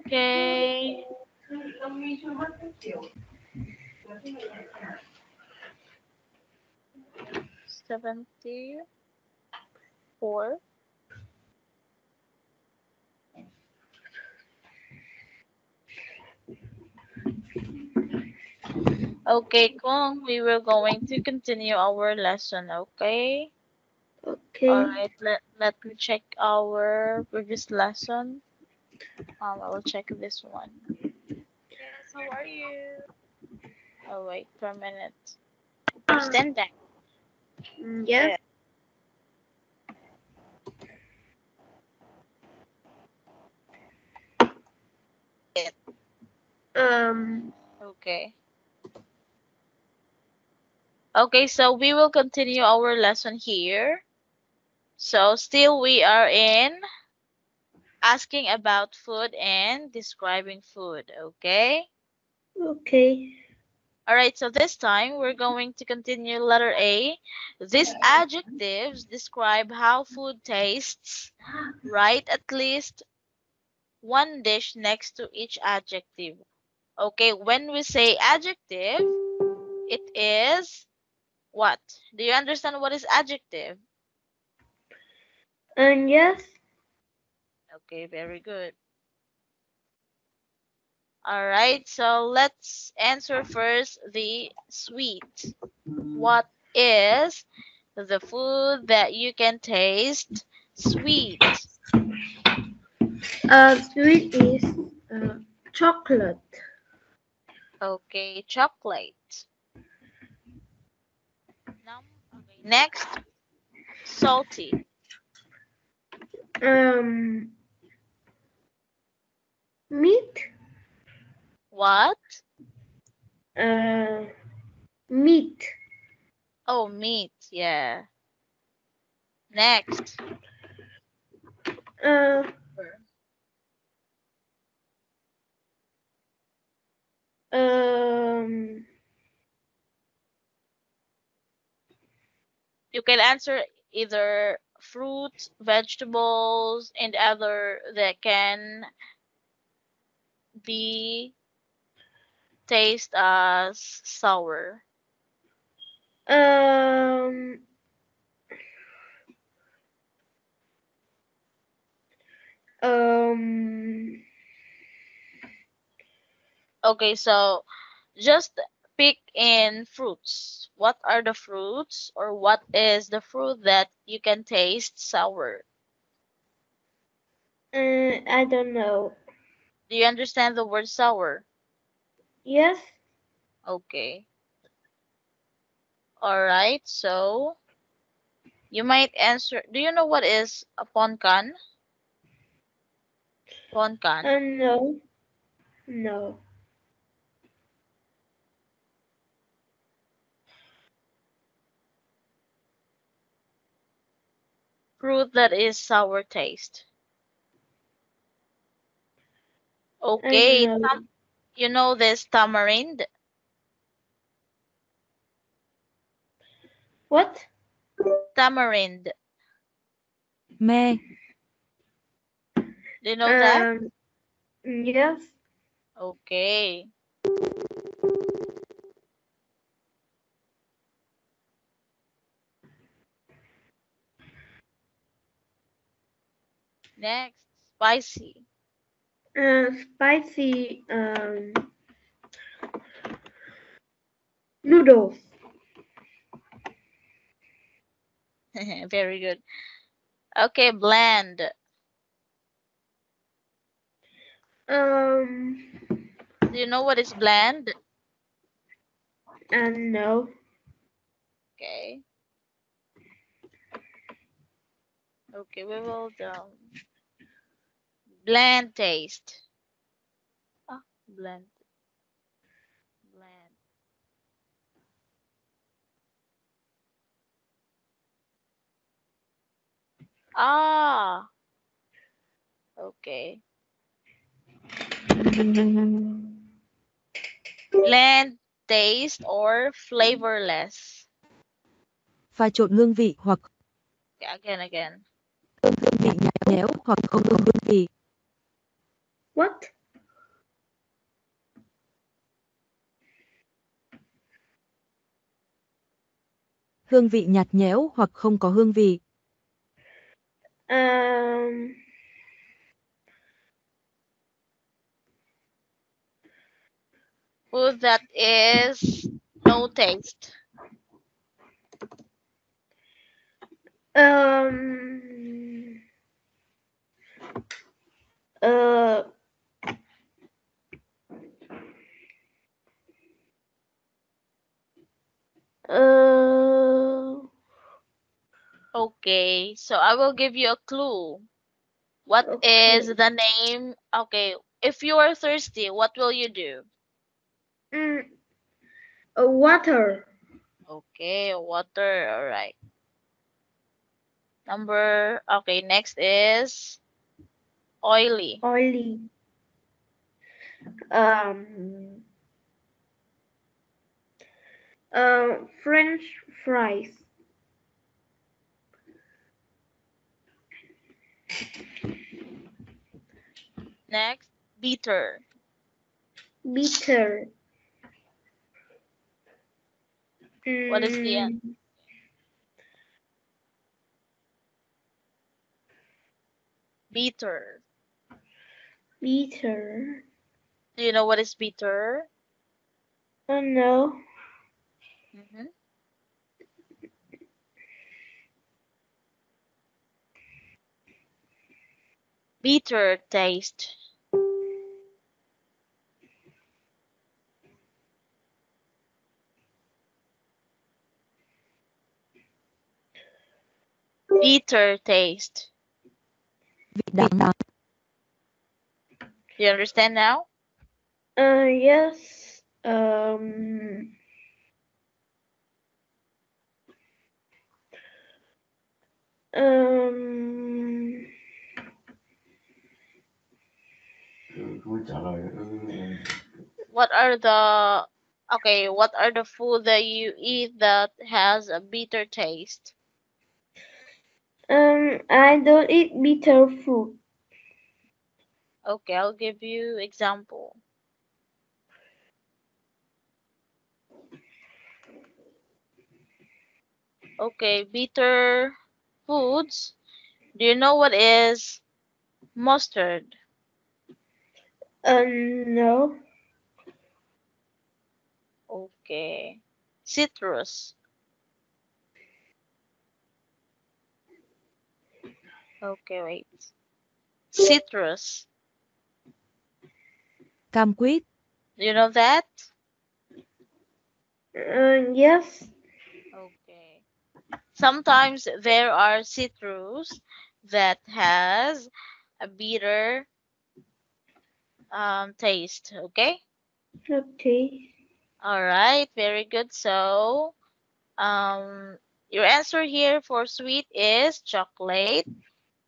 Okay. 74. Okay, Kung, we were going to continue our lesson, okay? Okay. Alright, let me check our previous lesson. I will check this one. Yes, how are you? Oh, wait for a minute. Stand back. Yes. Okay. Okay, so we will continue our lesson here. So still we are in asking about food and describing food, okay? Okay. Alright, so this time we're going to continue letter A. These adjectives describe how food tastes. Write at least one dish next to each adjective. Okay, when we say adjective, it is what? Do you understand what is adjective? And yes. Okay, very good. All right, so let's answer first the sweet. What is the food that you can taste sweet? Sweet is chocolate. Okay, chocolate. Okay, next, salty. Um, Meat. What? Uh, Meat. Oh, meat. Yeah. Next. Uh, um, You can answer either fruits, vegetables, and other that can be taste as sour. um, um, Okay, so just pick in fruits. What are the fruits or what is the fruit that you can taste sour? I don't know. Do you understand the word sour? Yes. Okay. All right. So you might answer. Do you know what is a poncan? Poncan. No. No. Fruit that is sour taste. Okay. No. You know this tamarind? What? Tamarind. Me. Do you know that? Yes. Okay. Next, spicy. Spicy noodles. Very good. Okay, bland. Um, Do you know what is bland? no. Okay. Okay, we will bland taste. Ah, bland. Bland. Ah, okay. Bland taste or flavorless. Pha trộn hương vị hoặc Okay, again. hương vị nhạt nhẽo hoặc không hương vị. What? Hương vị nhạt nhẽo hoặc không có hương vị. Food that is no taste. Okay, so I will give you a clue. What is Okay. the name? Okay, if you are thirsty, what will you do? Water. Okay, water. All right. Okay, next is oily. Oily. French fries. Next, bitter. Bitter. What is the bitter? Bitter. Do you know what is bitter? Oh no. Mm-hmm. Bitter taste. Bitter taste. Vị đắng. Do you understand now? Yes. What are the food that you eat that has a bitter taste? I don't eat bitter food. Okay, I'll give you example. Okay, bitter foods. Do you know what is mustard? No. Okay. Citrus. Okay, wait. Citrus. Cam quýt. Do you know that? Yes. Okay. Sometimes there are citrus that has a bitter taste. Okay. Okay. All right. Very good. So, your answer here for sweet is chocolate,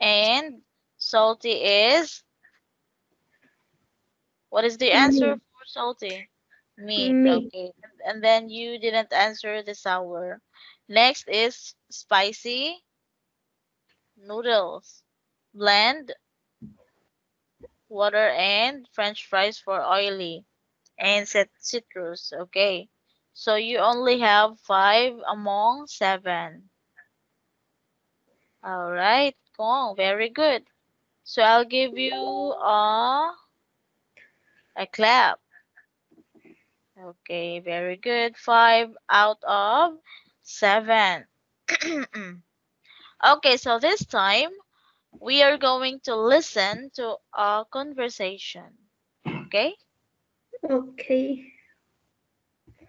and salty is what is the answer Meat. for salty? Meat. Meat. Okay. And then you didn't answer the sour. Next is spicy noodles. Blend water and French fries for oily and set citrus. Okay. So you only have 5 among 7. All right. Go. Very good. So I'll give you a clap. Okay, very good. 5 out of 7. Okay, so this time we are going to listen to a conversation. Okay? Okay.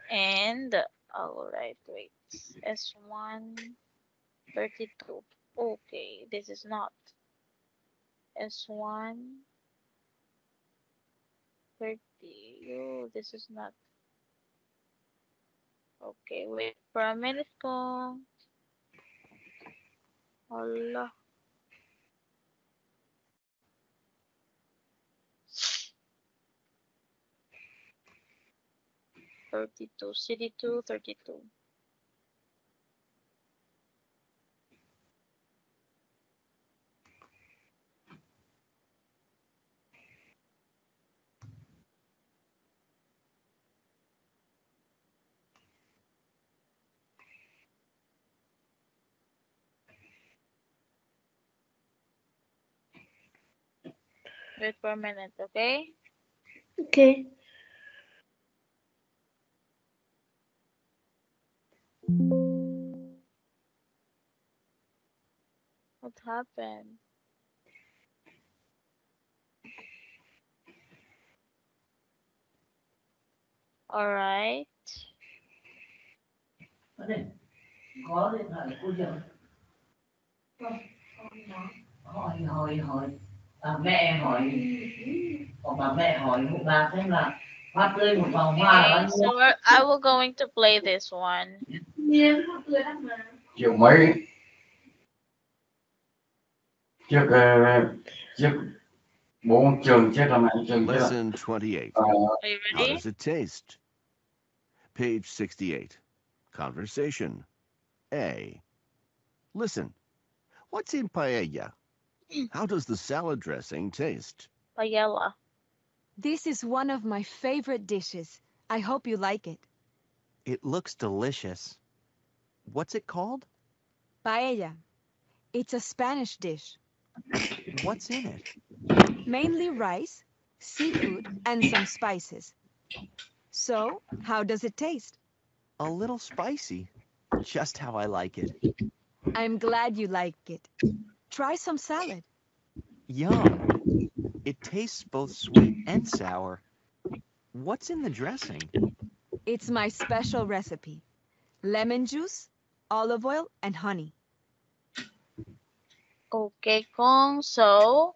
And all right, wait. S1 32. Okay, this is not S1 30. Oh, this is not. Okay, wait for a minute ko. Allah. 32. CD2 32. Wait for a minute, okay? Okay. What happened? All right. Có điện thoại của cô Diệu hỏi mẹ hỏi hoặc bà mẹ hỏi một bà xem là hoa tươi một vòng hoa là bao Okay, nhiêu. so I will going to play this one. Triệu mấy trước trước bố trường chết là mẹ trường chết. Lesson 28. Are you How ready? does it taste? Page 68. Conversation. A. Listen. What's in paella? How does the salad dressing taste? Paella. This is one of my favorite dishes. I hope you like it. It looks delicious. What's it called? Paella. It's a Spanish dish. What's in it? Mainly rice, seafood, and some spices. So, how does it taste? A little spicy. Just how I like it. I'm glad you like it. Try some salad. Yum. It tastes both sweet and sour. What's in the dressing? It's my special recipe. Lemon juice, olive oil, and honey. Okay, Kong. So,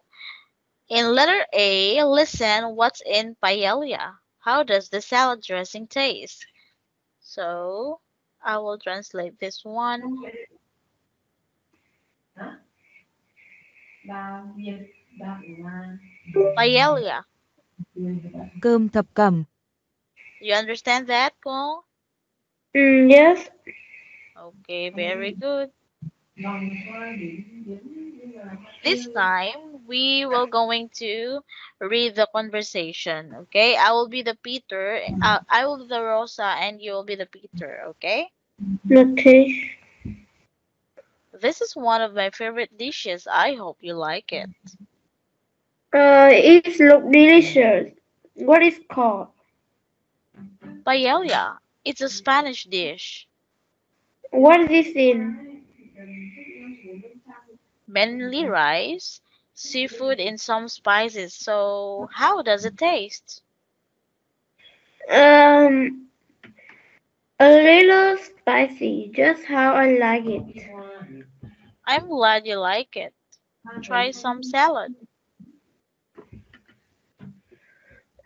in letter A, listen, what's in paella? How does the salad dressing taste? So, I will translate this one. Paella. Cơm thập cẩm. You understand that, Kong? Yes. Okay, very good. This time, we will going to read the conversation, okay? I will be the Peter, I will be the Rosa, and you will be the Peter, okay? Okay. This is one of my favorite dishes. I hope you like it. It looks delicious. What is called? Paella. It's a Spanish dish. What is in? Mainly rice, seafood, and some spices. So, how does it taste? A little spicy, just how I like it. I'm glad you like it. Try some salad.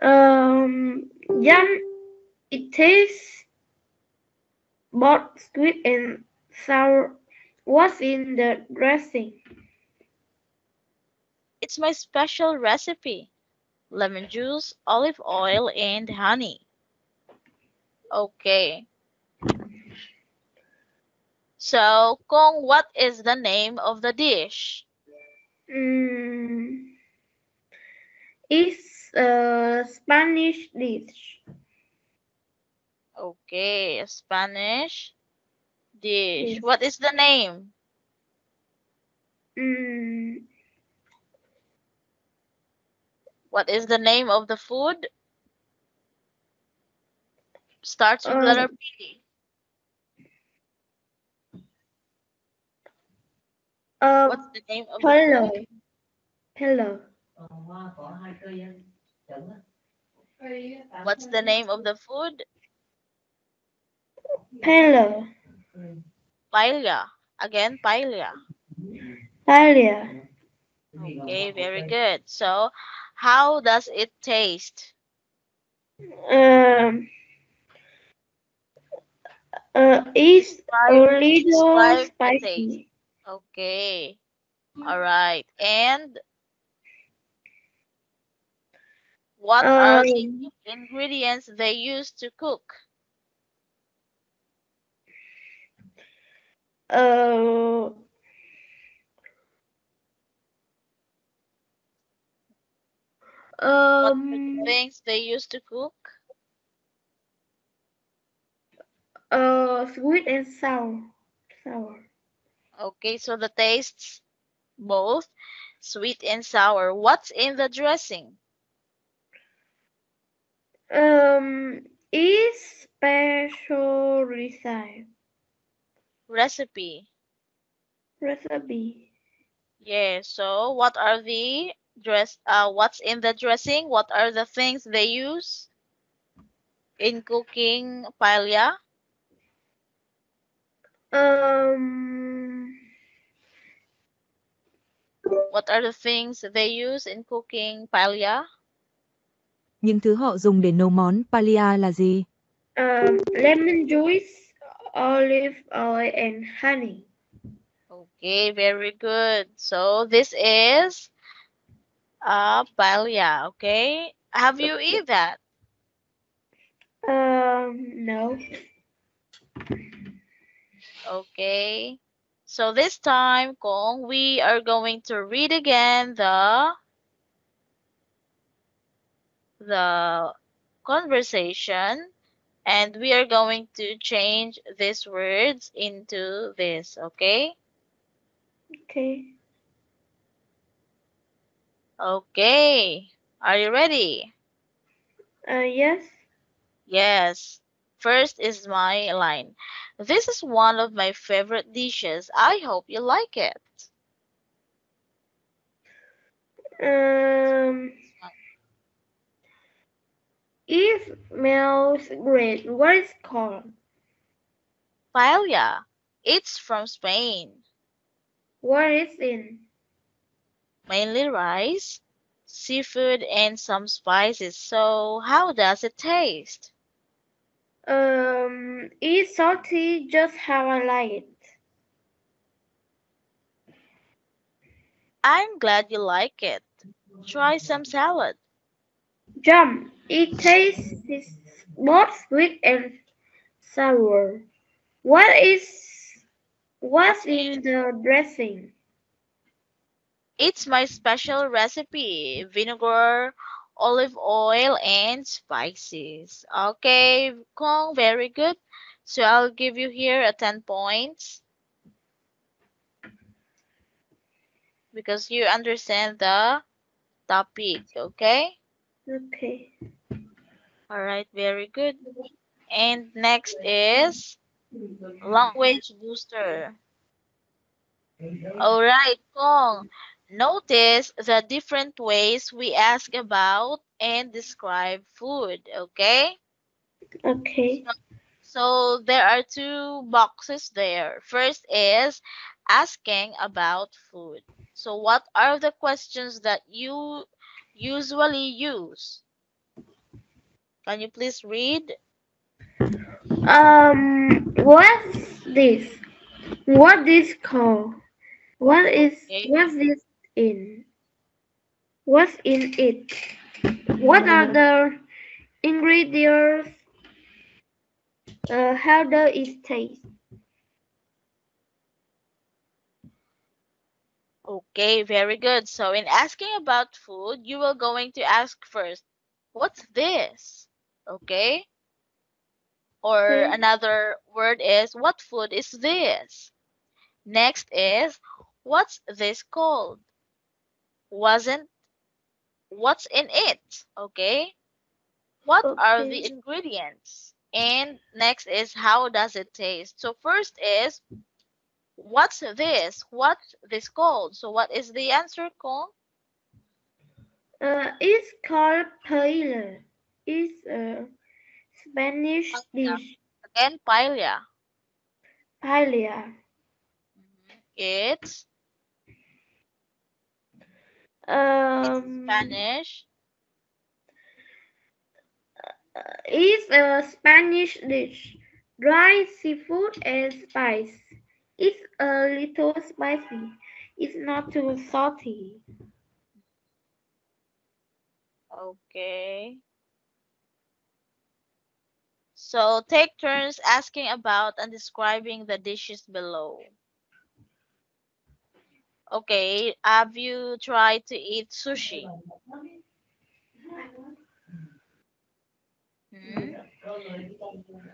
Yum. It tastes both sweet and sour. What's in the dressing? It's my special recipe. Lemon juice, olive oil, and honey. Okay. So, Kong, what is the name of the dish? It's a Spanish dish. Okay, a Spanish dish. Yes. What is the name? What is the name of the food? Starts with letter P. What's the name of the Hello. food? Hello. What's the name of the food? Hello. Paella. Again, paella. Paella. Okay, very good. So, how does it taste? It's a little Describe the taste. spicy. Okay. All right. And what are the ingredients they use to cook? What are the things they use to cook? Sweet and sour. Okay, so the tastes both Sweet and sour. What's in the dressing? Is special recipe. Recipe. Recipe. Yeah, so what are the what's in the dressing? What are the things they use in cooking paella? What are the things they use in cooking paella? Những thứ họ dùng để nấu món paella là gì? Lemon juice, olive oil, and honey. Okay, very good. So this is paella, okay? Have you eat that? No. Okay. So this time, Kong, we are going to read again the conversation, and we are going to change these words into this, okay? Okay. Okay. Are you ready? Yes. Yes. First is my line. This is one of my favorite dishes. I hope you like it. It smells great. What is it called? Paella. It's from Spain. What is in? Mainly rice, seafood, and some spices. So, how does it taste? It's salty, just how I like it. I'm glad you like it. Try some salad. Jam. It tastes both sweet and sour. What's in the dressing? It's my special recipe. Vinegar, olive oil, and spices. Okay, Kong, very good. So I'll give you here a 10 points. Because you understand the topic, okay? Okay. All right, very good. And next is language booster. All right, Kong. Notice the different ways we ask about and describe food, okay? Okay. So there are two boxes there. First is asking about food. So what are the questions that you usually use? Can you please read? What's this? What is called? Okay. What's this in? What's in it? What are the ingredients? How does it taste? Okay, very good. So in asking about food, you will going to ask first, what's this? Okay? Or Okay. another word is, what food is this? Next is, what's this called? What's in it? Okay? What are the Okay. ingredients? And next is, how does it taste? So first is, what's this? What's this called? So what is the answer, Kong? It's called paella. It's a Spanish dish. Again, paella. Paella. It's Um, Spanish. It's a Spanish dish. Dry seafood and spice. It's a little spicy. It's not too salty. Okay. So take turns asking about and describing the dishes below. Okay, have you tried to eat sushi? Hmm?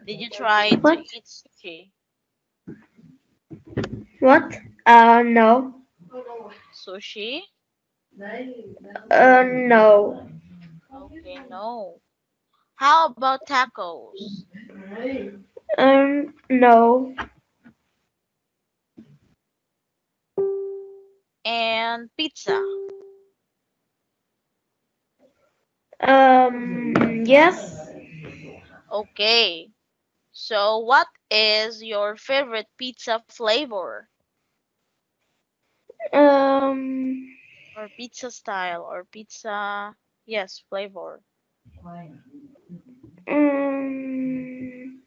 Did you try to What? eat sushi? What? No. Sushi? No. Okay, no. How about tacos? No. And pizza? Yes. Okay. So what is your favorite pizza flavor? Um, Or pizza style or pizza, yes, flavor. um,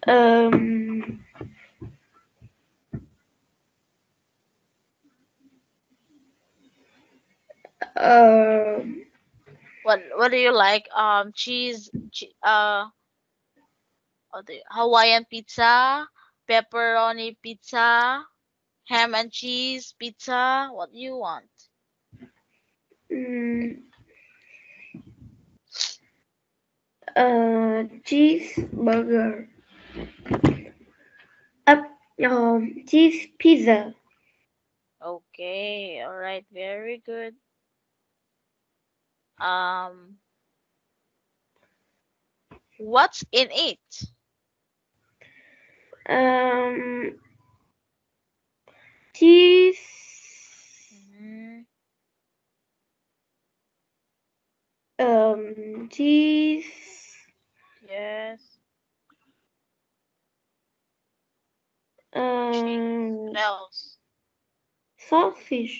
um, uh, What do you like? The Hawaiian pizza, pepperoni pizza, ham and cheese pizza. What do you want? mm, cheeseburger. Up, cheese pizza. Okay, all right, very good. Um, what's in it? Um, cheese. Mhm. Cheese. Yes. Cheese. Um, What else? saltfish.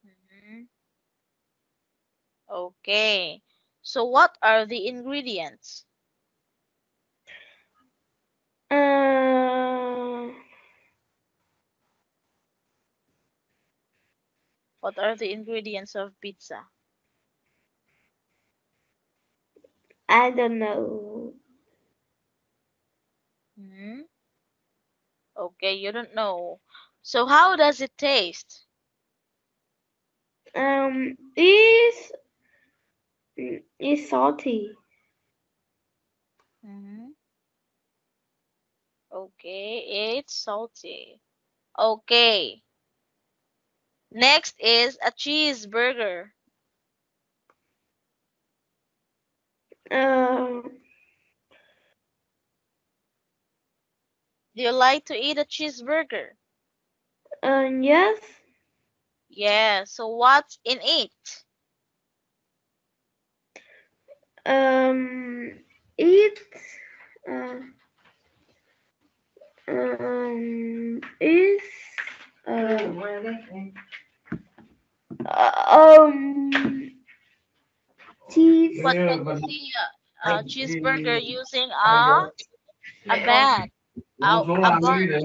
Mhm. Okay. So what are the ingredients? Uh, What are the ingredients of pizza? I don't know. Hmm. Okay, you don't know. So how does it taste? Is salty. Hmm. Okay, it's salty. Okay. Next is a cheeseburger. Uh, Do you like to eat a cheeseburger? yes. Yeah, so what's in it? It uh, is um cheese. What can you see a cheeseburger using a bun? A bun.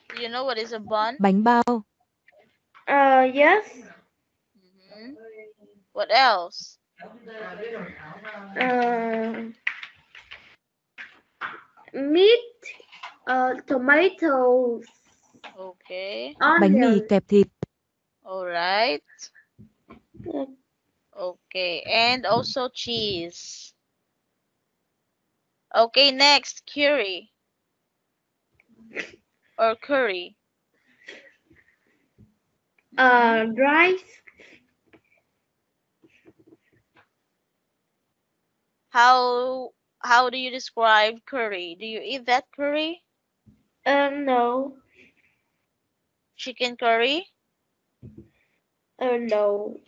Do you know what is a bun? Bánh bao. Yes. Hmm. What else? Uh, meat. Tomatoes. Okay. Bánh mì Onions. kẹp thịt. All right. Uh, Okay, and also cheese. Okay, next, curry or curry. rice. How do you describe curry? Do you eat that curry? No. Chicken curry? No.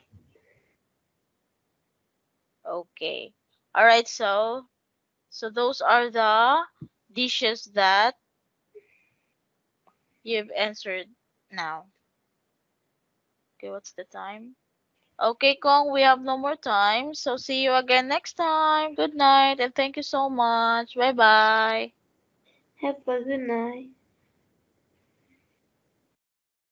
Okay. All right, so those are the dishes that you've answered now. Okay, what's the time? Okay, Kong, we have no more time. So see you again next time. Good night and thank you so much. Bye bye. Have a good night.